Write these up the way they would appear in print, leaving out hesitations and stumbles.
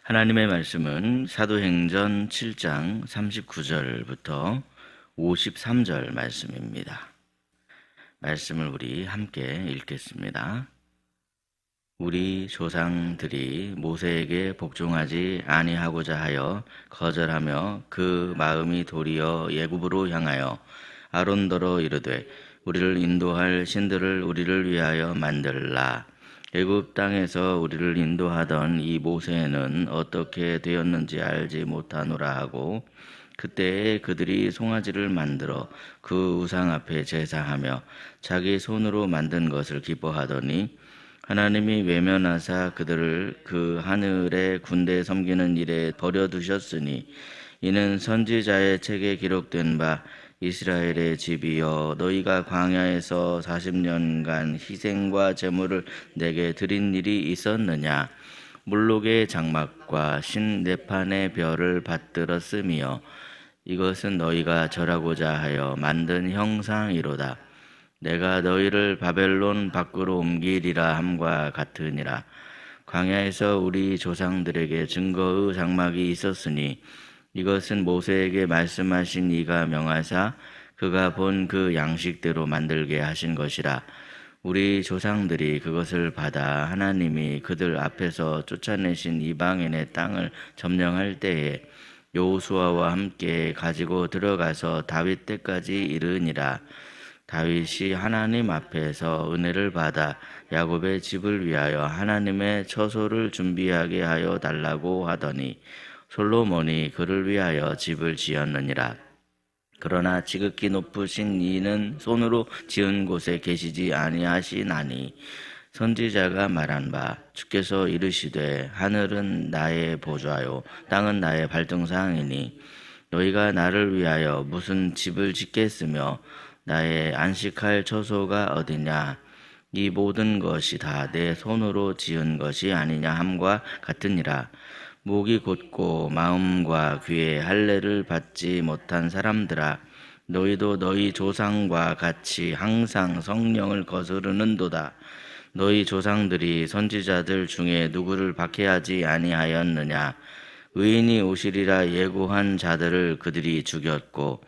하나님의 말씀은 사도행전 7장 39절부터 53절 말씀입니다. 말씀을 우리 함께 읽겠습니다. 우리 조상들이 모세에게 복종하지 아니하고자 하여 거절하며 그 마음이 도리어 애굽으로 향하여 아론더러 이르되 우리를 인도할 신들을 우리를 위하여 만들라. 애굽 땅에서 우리를 인도하던 이 모세는 어떻게 되었는지 알지 못하노라 하고, 그때에 그들이 송아지를 만들어 그 우상 앞에 제사하며 자기 손으로 만든 것을 기뻐하더니, 하나님이 외면하사 그들을 그 하늘의 군대 섬기는 일에 버려두셨으니, 이는 선지자의 책에 기록된 바 이스라엘의 집이여, 너희가 광야에서 40년간 희생과 제물을 내게 드린 일이 있었느냐? 몰록의 장막과 신네판의 별을 받들었으며 이것은 너희가 절하고자 하여 만든 형상이로다. 내가 너희를 바벨론 밖으로 옮기리라 함과 같으니라. 광야에서 우리 조상들에게 증거의 장막이 있었으니 이것은 모세에게 말씀하신 이가 명하사 그가 본 그 양식대로 만들게 하신 것이라. 우리 조상들이 그것을 받아 하나님이 그들 앞에서 쫓아내신 이방인의 땅을 점령할 때에 여호수아와 함께 가지고 들어가서 다윗 때까지 이르니라. 다윗이 하나님 앞에서 은혜를 받아 야곱의 집을 위하여 하나님의 처소를 준비하게 하여 달라고 하더니 솔로몬이 그를 위하여 집을 지었느니라. 그러나 지극히 높으신 이는 손으로 지은 곳에 계시지 아니하시나니 선지자가 말한 바 주께서 이르시되 하늘은 나의 보좌요 땅은 나의 발등상이니 너희가 나를 위하여 무슨 집을 짓겠으며 나의 안식할 처소가 어디냐? 이 모든 것이 다 내 손으로 지은 것이 아니냐 함과 같으니라. 목이 곧고 마음과 귀에 할례를 받지 못한 사람들아, 너희도 너희 조상과 같이 항상 성령을 거스르는도다. 너희 조상들이 선지자들 중에 누구를 박해하지 아니하였느냐? 의인이 오시리라 예고한 자들을 그들이 죽였고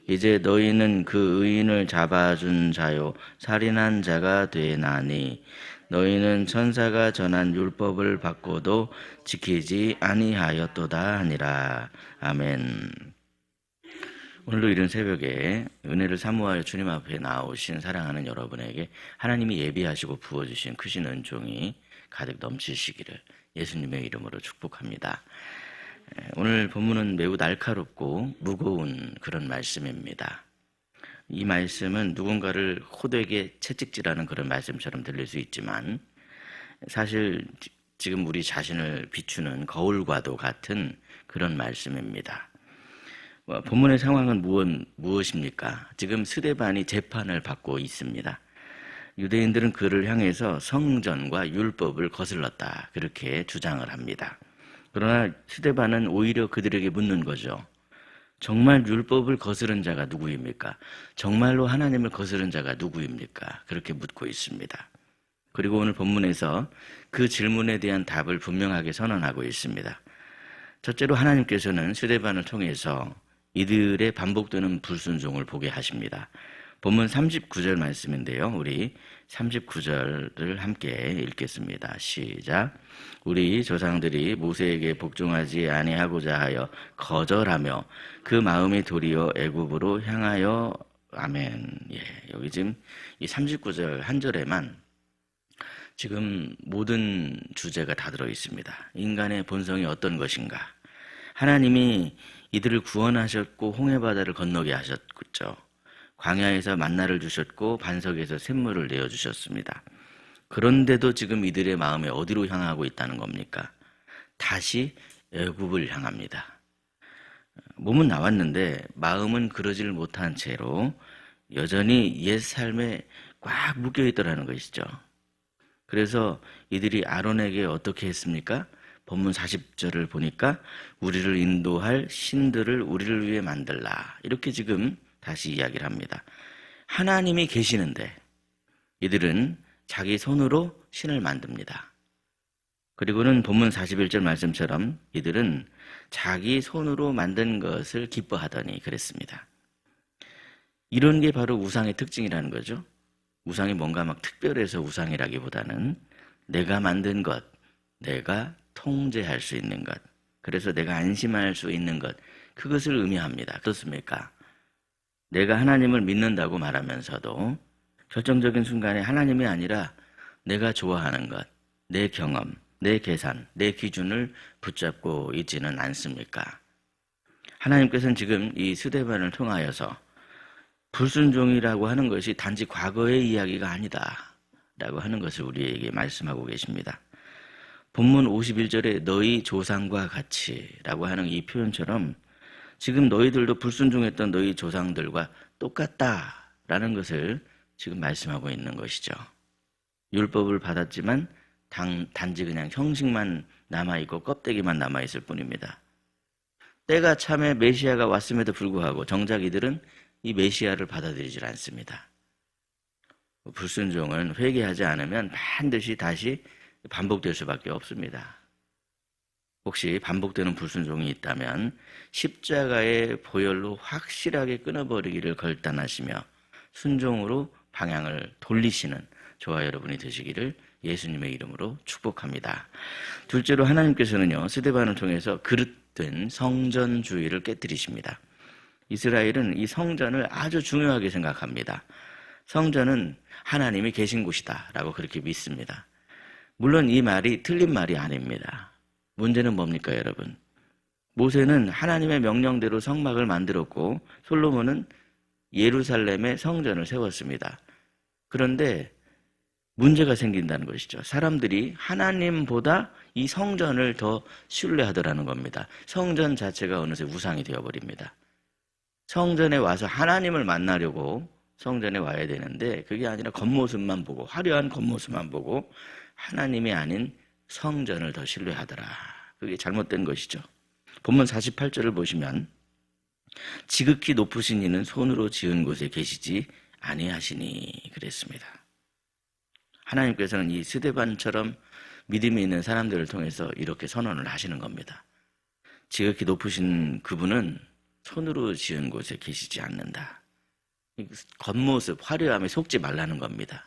이제 너희는 그 의인을 잡아준 자요 살인한 자가 되나니 너희는 천사가 전한 율법을 받고도 지키지 아니하였도다 하니라. 아멘. 오늘도 이른 새벽에 은혜를 사모하여 주님 앞에 나오신 사랑하는 여러분에게 하나님이 예비하시고 부어주신 크신 은총이 가득 넘치시기를 예수님의 이름으로 축복합니다. 오늘 본문은 매우 날카롭고 무거운 그런 말씀입니다. 이 말씀은 누군가를 호되게 채찍질하는 그런 말씀처럼 들릴 수 있지만 사실 지금 우리 자신을 비추는 거울과도 같은 그런 말씀입니다. 본문의 상황은 무엇입니까? 지금 스데반이 재판을 받고 있습니다. 유대인들은 그를 향해서 성전과 율법을 거슬렀다 그렇게 주장을 합니다. 그러나 스데반은 오히려 그들에게 묻는 거죠. 정말 율법을 거스른 자가 누구입니까? 정말로 하나님을 거스른 자가 누구입니까? 그렇게 묻고 있습니다. 그리고 오늘 본문에서 그 질문에 대한 답을 분명하게 선언하고 있습니다. 첫째로 하나님께서는 스데반을 통해서 이들의 반복되는 불순종을 보게 하십니다. 본문 39절 말씀인데요. 우리 39절을 함께 읽겠습니다. 시작. 우리 조상들이 모세에게 복종하지 아니하고자 하여 거절하며 그 마음이 도리어 애굽으로 향하여 아멘. 여기 지금 이 39절 한 절에만 지금 모든 주제가 다 들어 있습니다. 인간의 본성이 어떤 것인가? 하나님이 이들을 구원하셨고 홍해바다를 건너게 하셨죠. 광야에서 만나를 주셨고 반석에서 샘물을 내어주셨습니다. 그런데도 지금 이들의 마음이 어디로 향하고 있다는 겁니까? 다시 애굽을 향합니다. 몸은 나왔는데 마음은 그러질 못한 채로 여전히 옛 삶에 꽉 묶여있더라는 것이죠. 그래서 이들이 아론에게 어떻게 했습니까? 본문 40절을 보니까 우리를 인도할 신들을 우리를 위해 만들라 이렇게 지금 다시 이야기를 합니다. 하나님이 계시는데 이들은 자기 손으로 신을 만듭니다. 그리고는 본문 41절 말씀처럼 이들은 자기 손으로 만든 것을 기뻐하더니 그랬습니다. 이런 게 바로 우상의 특징이라는 거죠. 우상이 뭔가 막 특별해서 우상이라기보다는 내가 만든 것, 내가 통제할 수 있는 것, 그래서 내가 안심할 수 있는 것, 그것을 의미합니다. 그렇습니까? 내가 하나님을 믿는다고 말하면서도 결정적인 순간에 하나님이 아니라 내가 좋아하는 것, 내 경험, 내 계산, 내 기준을 붙잡고 있지는 않습니까? 하나님께서는 지금 이 스데반을 통하여서 불순종이라고 하는 것이 단지 과거의 이야기가 아니다 라고 하는 것을 우리에게 말씀하고 계십니다. 본문 51절에 너희 조상과 같이 라고 하는 이 표현처럼 지금 너희들도 불순종했던 너희 조상들과 똑같다라는 것을 지금 말씀하고 있는 것이죠. 율법을 받았지만 단지 그냥 형식만 남아있고 껍데기만 남아있을 뿐입니다. 때가 참에 메시아가 왔음에도 불구하고 정작 이들은 이 메시아를 받아들이질 않습니다. 불순종은 회개하지 않으면 반드시 다시 반복될 수밖에 없습니다. 혹시 반복되는 불순종이 있다면 십자가의 보혈로 확실하게 끊어버리기를 결단하시며 순종으로 방향을 돌리시는 저와 여러분이 되시기를 예수님의 이름으로 축복합니다. 둘째로 하나님께서는요, 스데반을 통해서 그릇된 성전주의를 깨뜨리십니다. 이스라엘은 이 성전을 아주 중요하게 생각합니다. 성전은 하나님이 계신 곳이다 라고 그렇게 믿습니다. 물론 이 말이 틀린 말이 아닙니다. 문제는 뭡니까 여러분? 모세는 하나님의 명령대로 성막을 만들었고 솔로몬은 예루살렘에 성전을 세웠습니다. 그런데 문제가 생긴다는 것이죠. 사람들이 하나님보다 이 성전을 더 신뢰하더라는 겁니다. 성전 자체가 어느새 우상이 되어버립니다. 성전에 와서 하나님을 만나려고 성전에 와야 되는데 그게 아니라 겉모습만 보고 화려한 겉모습만 보고 하나님이 아닌 성전을 더 신뢰하더라. 그게 잘못된 것이죠. 본문 48절을 보시면 지극히 높으신 이는 손으로 지은 곳에 계시지 아니하시니 그랬습니다. 하나님께서는 이 스데반처럼 믿음이 있는 사람들을 통해서 이렇게 선언을 하시는 겁니다. 지극히 높으신 그분은 손으로 지은 곳에 계시지 않는다. 겉모습, 화려함에 속지 말라는 겁니다.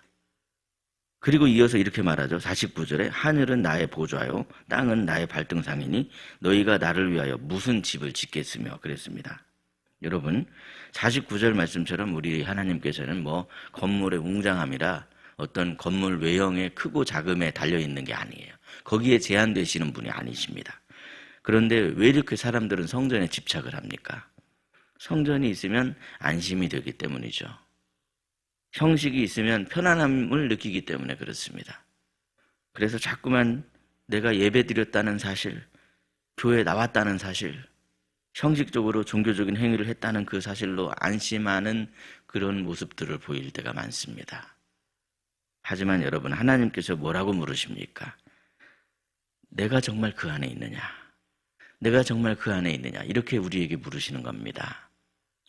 그리고 이어서 이렇게 말하죠. 49절에 하늘은 나의 보좌요 땅은 나의 발등상이니 너희가 나를 위하여 무슨 집을 짓겠으며 그랬습니다. 여러분 49절 말씀처럼 우리 하나님께서는 건물의 웅장함이라 어떤 건물 외형의 크고 작음에 달려있는 게 아니에요. 거기에 제한되시는 분이 아니십니다. 그런데 왜 이렇게 사람들은 성전에 집착을 합니까? 성전이 있으면 안심이 되기 때문이죠. 형식이 있으면 편안함을 느끼기 때문에 그렇습니다. 그래서 자꾸만 내가 예배드렸다는 사실, 교회에 나왔다는 사실, 형식적으로 종교적인 행위를 했다는 그 사실로 안심하는 그런 모습들을 보일 때가 많습니다. 하지만 여러분, 하나님께서 뭐라고 물으십니까? 내가 정말 그 안에 있느냐? 내가 정말 그 안에 있느냐? 이렇게 우리에게 물으시는 겁니다.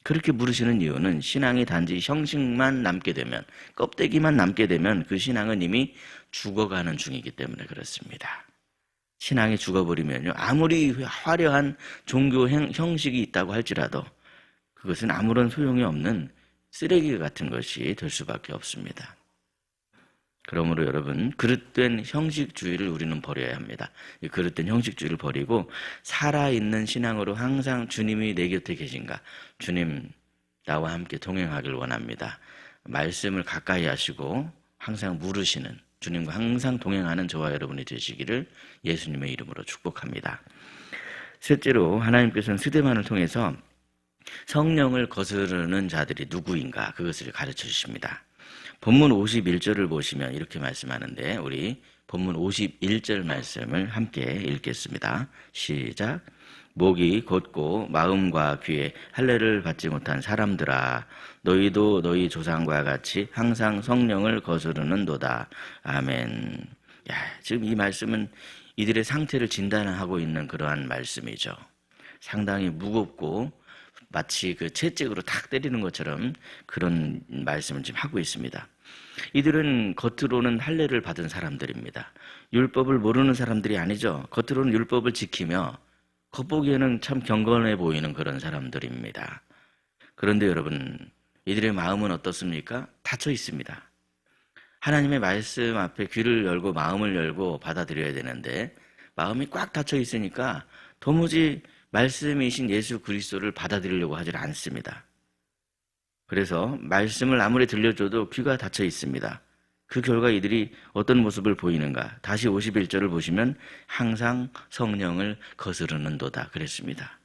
그렇게 물으시는 이유는 신앙이 단지 형식만 남게 되면, 껍데기만 남게 되면 그 신앙은 이미 죽어가는 중이기 때문에 그렇습니다. 신앙이 죽어버리면요, 아무리 화려한 종교 형식이 있다고 할지라도 그것은 아무런 소용이 없는 쓰레기 같은 것이 될 수밖에 없습니다. 그러므로 여러분, 그릇된 형식주의를 우리는 버려야 합니다. 이 그릇된 형식주의를 버리고 살아있는 신앙으로 항상 주님이 내 곁에 계신가? 주님, 나와 함께 동행하길 원합니다. 말씀을 가까이 하시고 항상 물으시는, 주님과 항상 동행하는 저와 여러분이 되시기를 예수님의 이름으로 축복합니다. 셋째로 하나님께서는 스데반을 통해서 성령을 거스르는 자들이 누구인가? 그것을 가르쳐 주십니다. 본문 51절을 보시면 이렇게 말씀하는데 우리 본문 51절 말씀을 함께 읽겠습니다. 시작. 목이 곧고 마음과 귀에 할례를 받지 못한 사람들아 너희도 너희 조상과 같이 항상 성령을 거스르는도다. 아멘. 지금 이 말씀은 이들의 상태를 진단하고 있는 그러한 말씀이죠. 상당히 무겁고 마치 그 채찍으로 탁 때리는 것처럼 그런 말씀을 지금 하고 있습니다. 이들은 겉으로는 할례를 받은 사람들입니다. 율법을 모르는 사람들이 아니죠. 겉으로는 율법을 지키며 겉보기에는 참 경건해 보이는 그런 사람들입니다. 그런데 여러분, 이들의 마음은 어떻습니까? 닫혀 있습니다. 하나님의 말씀 앞에 귀를 열고 마음을 열고 받아들여야 되는데 마음이 꽉 닫혀 있으니까 도무지 말씀이신 예수 그리스도를 받아들이려고 하질 않습니다. 그래서 말씀을 아무리 들려줘도 귀가 닫혀 있습니다. 그 결과 이들이 어떤 모습을 보이는가? 다시 51절을 보시면 항상 성령을 거스르는도다 그랬습니다.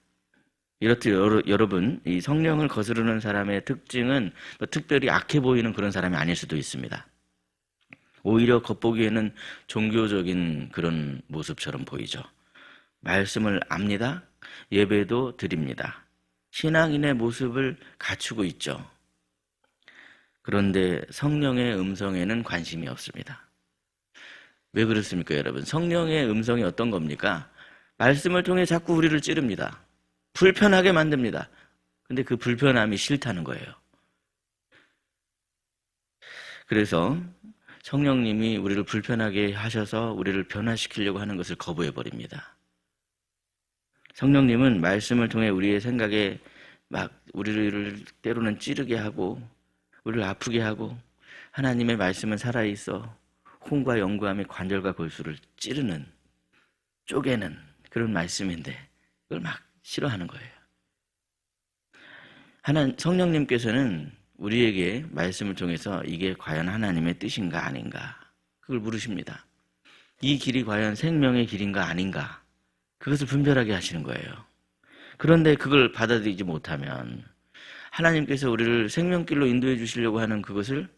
이렇듯 여러분, 이 성령을 거스르는 사람의 특징은 특별히 악해 보이는 그런 사람이 아닐 수도 있습니다. 오히려 겉보기에는 종교적인 그런 모습처럼 보이죠. 말씀을 압니다. 예배도 드립니다. 신앙인의 모습을 갖추고 있죠. 그런데 성령의 음성에는 관심이 없습니다. 왜 그렇습니까, 여러분? 성령의 음성이 어떤 겁니까? 말씀을 통해 자꾸 우리를 찌릅니다. 불편하게 만듭니다. 근데 그 불편함이 싫다는 거예요. 그래서 성령님이 우리를 불편하게 하셔서 우리를 변화시키려고 하는 것을 거부해버립니다. 성령님은 말씀을 통해 우리의 생각에 막 우리를 때로는 찌르게 하고 우리를 아프게 하고 하나님의 말씀은 살아있어 혼과 영구함의 관절과 골수를 찌르는 쪼개는 그런 말씀인데 그걸 막 싫어하는 거예요. 성령님께서는 우리에게 말씀을 통해서 이게 과연 하나님의 뜻인가 아닌가 그걸 물으십니다. 이 길이 과연 생명의 길인가 아닌가 그것을 분별하게 하시는 거예요. 그런데 그걸 받아들이지 못하면 하나님께서 우리를 생명길로 인도해 주시려고 하는 그것을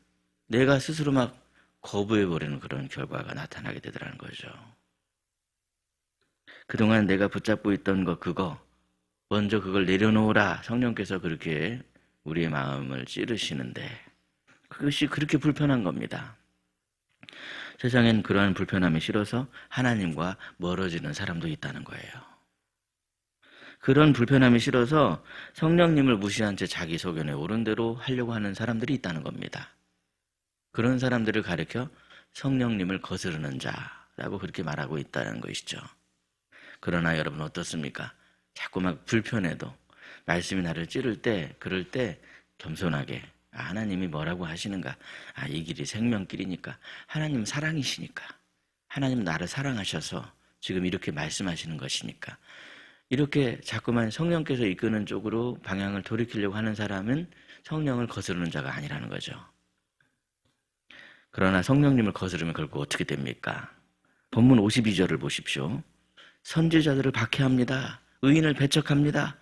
내가 스스로 막 거부해버리는 그런 결과가 나타나게 되더라는 거죠. 그동안 내가 붙잡고 있던 그거 먼저 그걸 내려놓으라 성령께서 그렇게 우리의 마음을 찌르시는데 그것이 그렇게 불편한 겁니다. 세상엔 그러한 불편함이 싫어서 하나님과 멀어지는 사람도 있다는 거예요. 그런 불편함이 싫어서 성령님을 무시한 채 자기 소견에 옳은 대로 하려고 하는 사람들이 있다는 겁니다. 그런 사람들을 가리켜 성령님을 거스르는 자라고 그렇게 말하고 있다는 것이죠. 그러나 여러분 어떻습니까? 자꾸 막 불편해도 말씀이 나를 찌를 때 그럴 때 겸손하게 하나님이 뭐라고 하시는가? 이 길이 생명길이니까 하나님 사랑이시니까 하나님 나를 사랑하셔서 지금 이렇게 말씀하시는 것이니까 이렇게 자꾸만 성령께서 이끄는 쪽으로 방향을 돌이키려고 하는 사람은 성령을 거스르는 자가 아니라는 거죠. 그러나 성령님을 거스르면 결국 어떻게 됩니까? 본문 52절을 보십시오. 선지자들을 박해합니다. 의인을 배척합니다.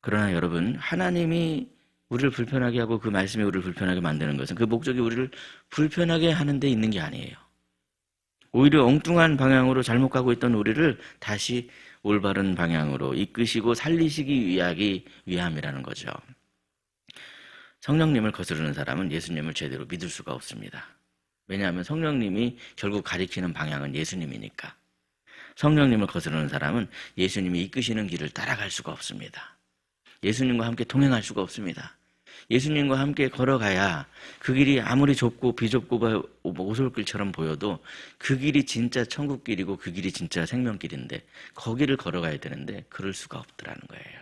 그러나 여러분 하나님이 우리를 불편하게 하고 그 말씀이 우리를 불편하게 만드는 것은 그 목적이 우리를 불편하게 하는 데 있는 게 아니에요. 오히려 엉뚱한 방향으로 잘못 가고 있던 우리를 다시 올바른 방향으로 이끄시고 살리시기 위함이라는 거죠. 성령님을 거스르는 사람은 예수님을 제대로 믿을 수가 없습니다. 왜냐하면 성령님이 결국 가리키는 방향은 예수님이니까. 성령님을 거스르는 사람은 예수님이 이끄시는 길을 따라갈 수가 없습니다. 예수님과 함께 동행할 수가 없습니다. 예수님과 함께 걸어가야 그 길이 아무리 좁고 비좁고 오솔길처럼 보여도 그 길이 진짜 천국길이고 그 길이 진짜 생명길인데 거기를 걸어가야 되는데 그럴 수가 없더라는 거예요.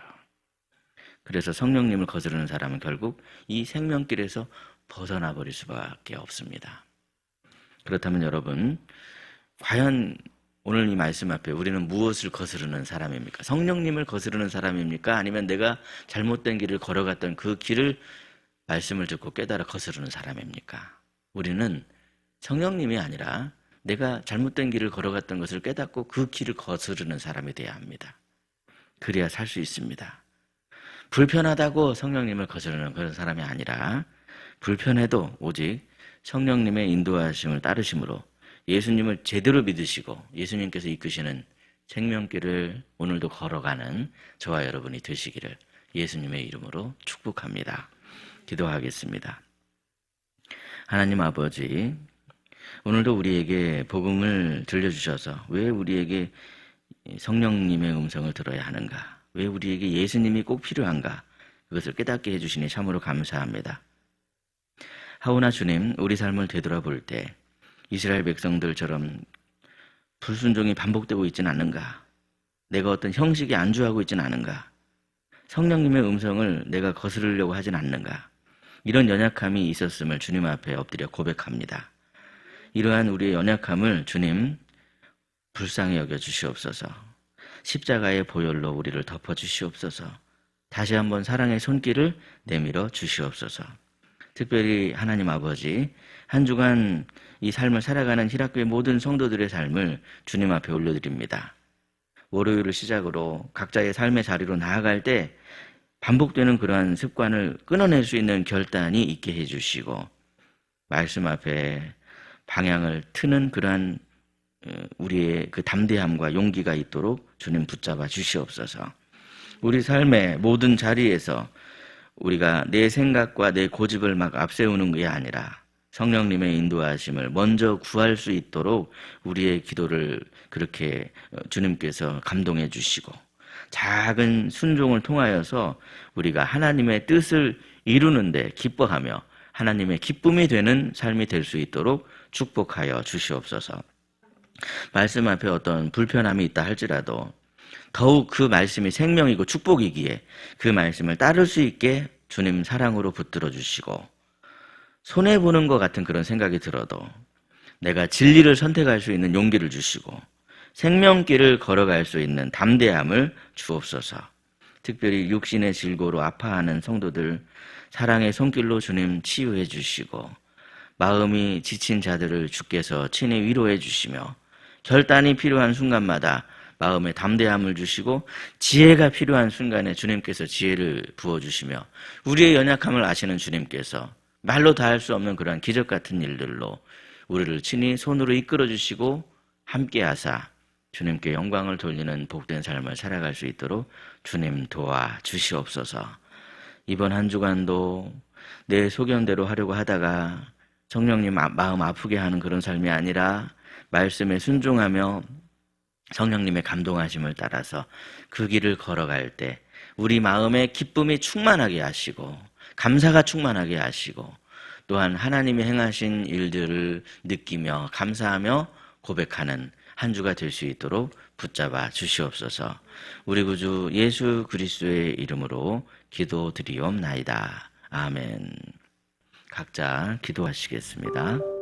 그래서 성령님을 거스르는 사람은 결국 이 생명길에서 벗어나 버릴 수밖에 없습니다. 그렇다면 여러분 과연 오늘 이 말씀 앞에 우리는 무엇을 거스르는 사람입니까? 성령님을 거스르는 사람입니까? 아니면 내가 잘못된 길을 걸어갔던 그 길을 말씀을 듣고 깨달아 거스르는 사람입니까? 우리는 성령님이 아니라 내가 잘못된 길을 걸어갔던 것을 깨닫고 그 길을 거스르는 사람이 되어야 합니다. 그래야 살 수 있습니다. 불편하다고 성령님을 거스르는 그런 사람이 아니라 불편해도 오직 성령님의 인도하심을 따르심으로 예수님을 제대로 믿으시고 예수님께서 이끄시는 생명길을 오늘도 걸어가는 저와 여러분이 되시기를 예수님의 이름으로 축복합니다. 기도하겠습니다. 하나님 아버지, 오늘도 우리에게 복음을 들려주셔서 왜 우리에게 성령님의 음성을 들어야 하는가? 왜 우리에게 예수님이 꼭 필요한가? 그것을 깨닫게 해주시니 참으로 감사합니다. 하오나 주님, 우리 삶을 되돌아볼 때 이스라엘 백성들처럼 불순종이 반복되고 있지는 않는가? 내가 어떤 형식에 안주하고 있지는 않은가? 성령님의 음성을 내가 거스르려고 하진 않는가? 이런 연약함이 있었음을 주님 앞에 엎드려 고백합니다. 이러한 우리의 연약함을 주님 불쌍히 여겨 주시옵소서. 십자가의 보혈로 우리를 덮어 주시옵소서. 다시 한번 사랑의 손길을 내밀어 주시옵소서. 특별히 하나님 아버지, 한 주간 이 삶을 살아가는 희락교회 모든 성도들의 삶을 주님 앞에 올려드립니다. 월요일을 시작으로 각자의 삶의 자리로 나아갈 때 반복되는 그러한 습관을 끊어낼 수 있는 결단이 있게 해주시고, 말씀 앞에 방향을 트는 그러한 우리의 그 담대함과 용기가 있도록 주님 붙잡아 주시옵소서. 우리 삶의 모든 자리에서 우리가 내 생각과 내 고집을 막 앞세우는 게 아니라 성령님의 인도하심을 먼저 구할 수 있도록 우리의 기도를 그렇게 주님께서 감동해 주시고, 작은 순종을 통하여서 우리가 하나님의 뜻을 이루는데 기뻐하며 하나님의 기쁨이 되는 삶이 될 수 있도록 축복하여 주시옵소서. 말씀 앞에 어떤 불편함이 있다 할지라도 더욱 그 말씀이 생명이고 축복이기에 그 말씀을 따를 수 있게 주님 사랑으로 붙들어 주시고, 손해보는 것 같은 그런 생각이 들어도 내가 진리를 선택할 수 있는 용기를 주시고 생명길을 걸어갈 수 있는 담대함을 주옵소서. 특별히 육신의 질고로 아파하는 성도들 사랑의 손길로 주님 치유해 주시고, 마음이 지친 자들을 주께서 친히 위로해 주시며, 결단이 필요한 순간마다 마음에 담대함을 주시고 지혜가 필요한 순간에 주님께서 지혜를 부어주시며, 우리의 연약함을 아시는 주님께서 말로 다 할 수 없는 그러한 기적 같은 일들로 우리를 친히 손으로 이끌어 주시고 함께 하사 주님께 영광을 돌리는 복된 삶을 살아갈 수 있도록 주님 도와 주시옵소서. 이번 한 주간도 내 소견대로 하려고 하다가 성령님 마음 아프게 하는 그런 삶이 아니라 말씀에 순종하며 성령님의 감동하심을 따라서 그 길을 걸어갈 때 우리 마음에 기쁨이 충만하게 하시고 감사가 충만하게 하시고, 또한 하나님이 행하신 일들을 느끼며 감사하며 고백하는 한 주가 될 수 있도록 붙잡아 주시옵소서. 우리 구주 예수 그리스도의 이름으로 기도드리옵나이다. 아멘. 각자 기도하시겠습니다.